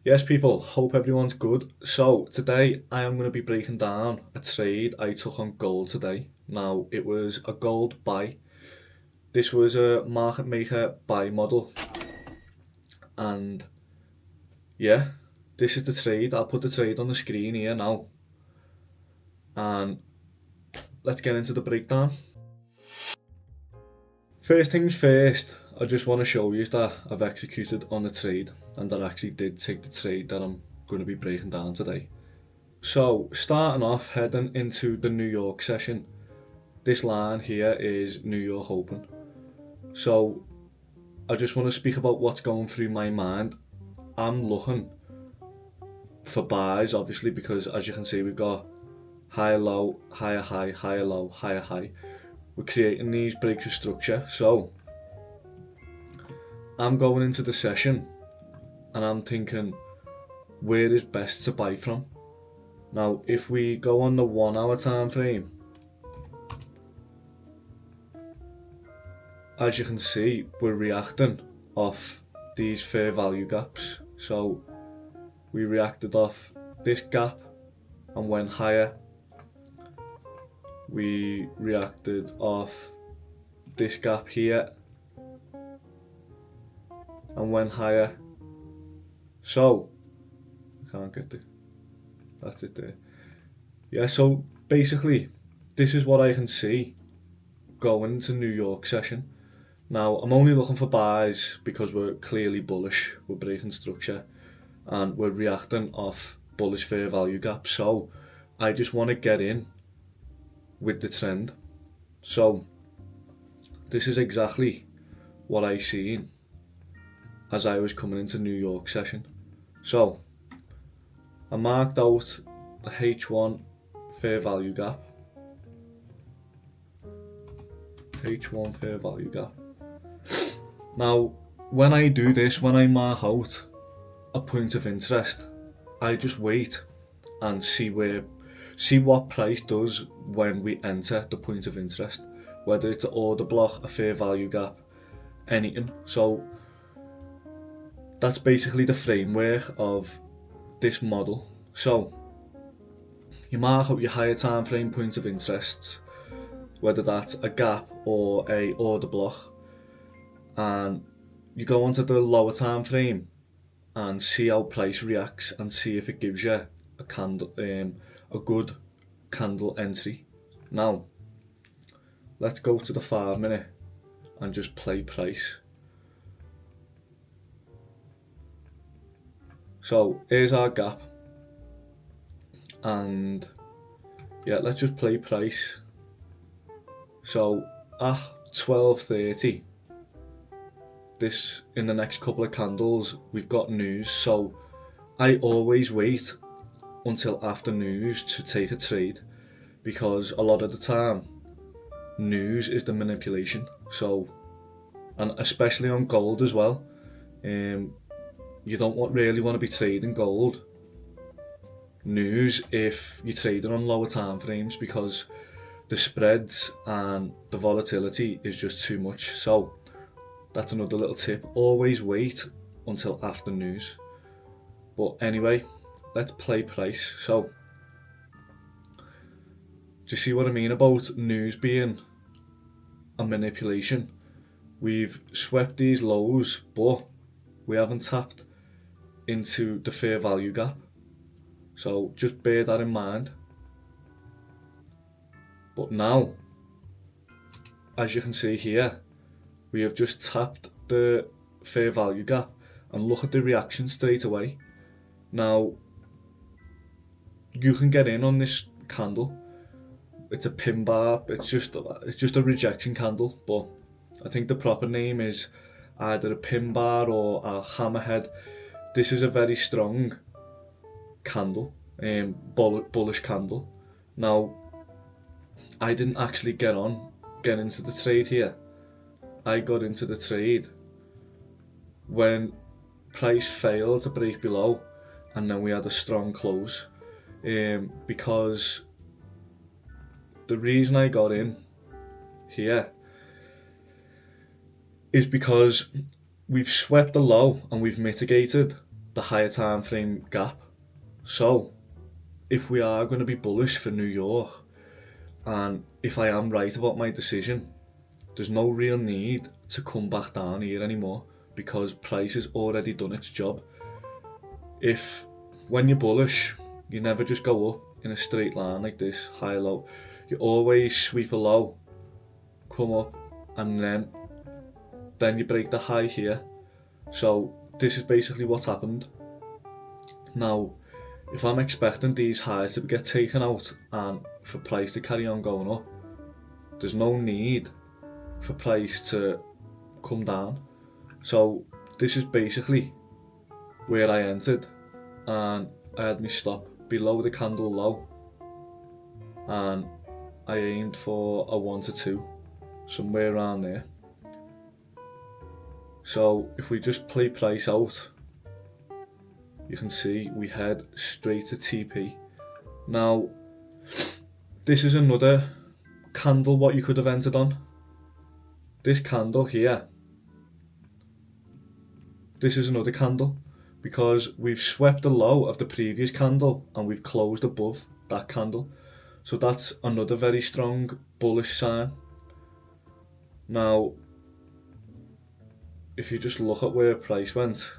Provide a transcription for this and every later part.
Yes, people, hope everyone's good. So, today I am going to be breaking down a trade I took on gold today. Now, it was a gold buy. This was a market maker buy model, and yeah, this is the trade. I'll put the trade on the screen here now, and let's get into the breakdown. First things first, I just want to show you that I've executed on the trade, and that I actually did take the trade that I'm going to be breaking down today. So, starting off, heading into the New York session, this line here is New York Open. So, I just want to speak about what's going through my mind. I'm looking for buys, obviously, because as you can see, we've got higher low, higher high, higher low, higher high. We're creating these breaks of structure. So, I'm going into the session and I'm thinking, where is best to buy from? Now, if we go on the 1 hour time frame, as you can see, we're reacting off these fair value gaps. So we reacted off this gap and went higher. We reacted off this gap here and went higher. So I can't get it. That's it there. Yeah, so basically this is what I can see going into New York session. Now, I'm only looking for buys because we're clearly bullish, we're breaking structure, and we're reacting off bullish fair value gaps. So, I just want to get in with the trend. So, this is exactly what I seen as I was coming into New York session. So, I marked out the H1 fair value gap. H1 fair value gap. Now, when I do this, when I mark out a point of interest, I just wait and see what price does when we enter the point of interest, whether it's an order block, a fair value gap, anything. So that's basically the framework of this model. So you mark out your higher time frame point of interest, whether that's a gap or a order block, and you go onto the lower time frame and see how price reacts and see if it gives you a candle, a good candle entry. Now, let's go to the 5 minute and just play price. So here's our gap, and yeah, let's just play price. So at 12:30, this in the next couple of candles we've got news. So I always wait until after news to take a trade, because a lot of the time news is the manipulation. So, and especially on gold as well, you don't really want to be trading gold news if you're trading on lower time frames, because the spreads and the volatility is just too much. So that's another little tip, always wait until after news. But anyway, let's play price. So, do you see what I mean about news being a manipulation? We've swept these lows, but we haven't tapped into the fair value gap. So just bear that in mind. But now, as you can see here, we have just tapped the fair value gap, and look at the reaction straight away. Now, you can get in on this candle. It's a pin bar. It's just a rejection candle, but I think the proper name is either a pin bar or a hammerhead. This is a very strong candle, bullish candle. Now, I didn't actually get into the trade here. I got into the trade when price failed to break below, and then we had a strong close. Because the reason I got in here is because we've swept the low and we've mitigated the higher time frame gap. So if we are going to be bullish for New York, and if I am right about my decision, there's no real need to come back down here anymore, because price has already done its job. If when you're bullish, you never just go up in a straight line like this, high low. You always sweep a low, come up, and then you break the high here. So this is basically what's happened. Now, if I'm expecting these highs to get taken out and for price to carry on going up, there's no need for price to come down. So this is basically where I entered, and I had my stop below the candle low, and I aimed for a 1 to 2, somewhere around there. So if we just play price out, you can see we head straight to TP. Now, this is another candle what you could have entered on. This candle here, this is another candle, because we've swept the low of the previous candle and we've closed above that candle. So that's another very strong bullish sign. Now, if you just look at where price went,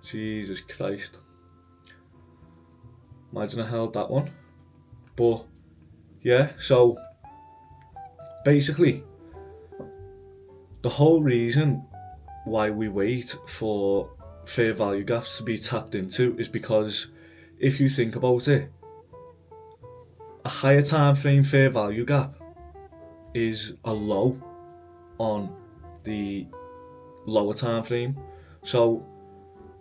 Jesus Christ, imagine I held that one. But yeah, so basically the whole reason why we wait for fair value gaps to be tapped into is because, if you think about it, a higher time frame fair value gap is a low on the lower time frame. So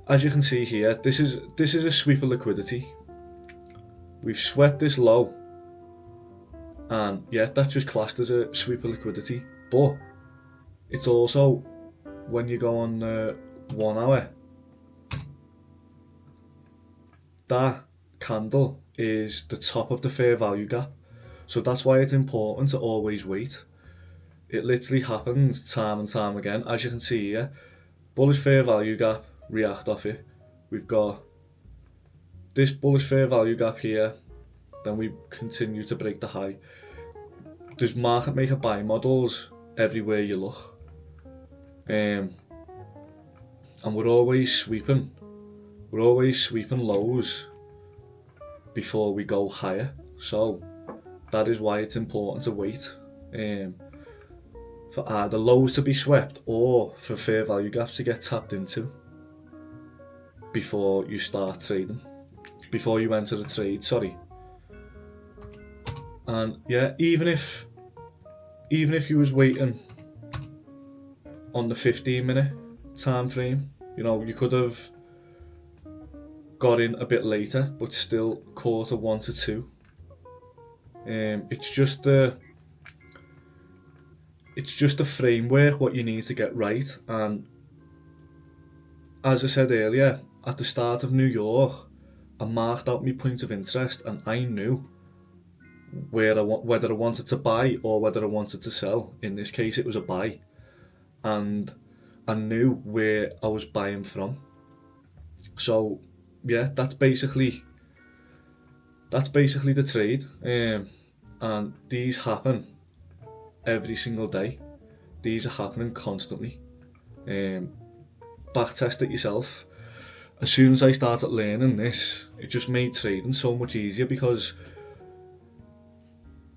as you can see here, this is a sweep of liquidity. We've swept this low, and yeah, that's just classed as a sweep of liquidity. But it's also, when you go on 1 hour, that candle is the top of the fair value gap. So that's why it's important to always wait. It literally happens time and time again. As you can see here, bullish fair value gap, react off it. We've got this bullish fair value gap here, then we continue to break the high. There's market maker buy models everywhere you look. And we're always sweeping lows before we go higher. So that is why it's important to wait for either lows to be swept or for fair value gaps to get tapped into before you start trading, before you enter the trade, sorry. And yeah, even if you was waiting on the 15-minute time frame, you know, you could have got in a bit later but still caught a 1 to 2. It's just the framework what you need to get right. And as I said earlier, at the start of New York, I marked out my point of interest, and I knew whether I wanted to buy or whether I wanted to sell. In this case, it was a buy, and I knew where I was buying from. So yeah, that's basically the trade. And these happen every single day. These are happening constantly. Backtest it yourself. As soon as I started learning this, it just made trading so much easier, because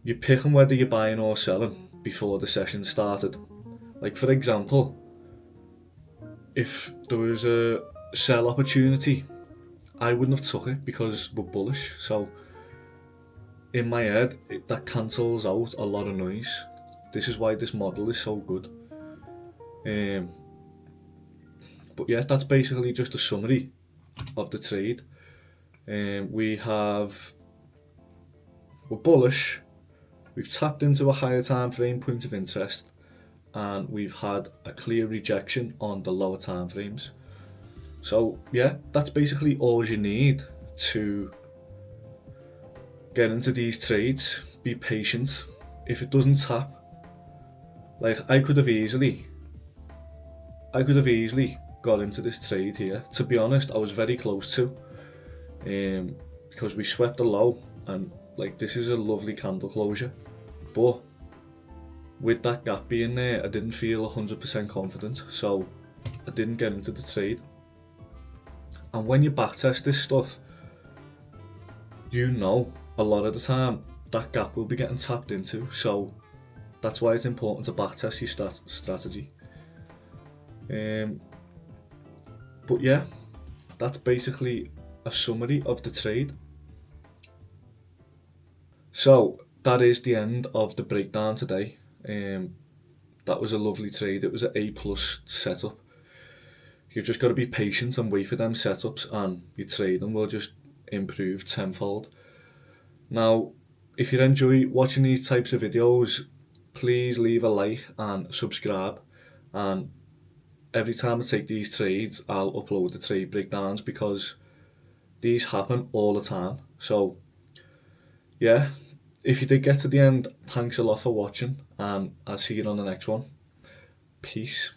you're picking whether you're buying or selling before the session started. Like, for example, if there was a sell opportunity, I wouldn't have took it because we're bullish. So in my head, that cancels out a lot of noise. This is why this model is so good. But yeah, that's basically just a summary of the trade. We're bullish, we've tapped into a higher time frame point of interest, and we've had a clear rejection on the lower time frames. So yeah, that's basically all you need to get into these trades. Be patient. If it doesn't tap, like I could have easily got into this trade here. To be honest, I was very close to, because we swept a low, and like, this is a lovely candle closure, but with that gap being there, I didn't feel 100% confident, so I didn't get into the trade. And when you backtest this stuff, you know a lot of the time that gap will be getting tapped into, so that's why it's important to backtest your strategy. But yeah, that's basically a summary of the trade. So that is the end of the breakdown today. That was a lovely trade. It was an A+ setup. You've just got to be patient and wait for them setups, and your trading will just improve tenfold. Now, if you enjoy watching these types of videos, please leave a like and subscribe. And every time I take these trades, I'll upload the trade breakdowns, because these happen all the time. So yeah, if you did get to the end, thanks a lot for watching, and I'll see you on the next one. Peace.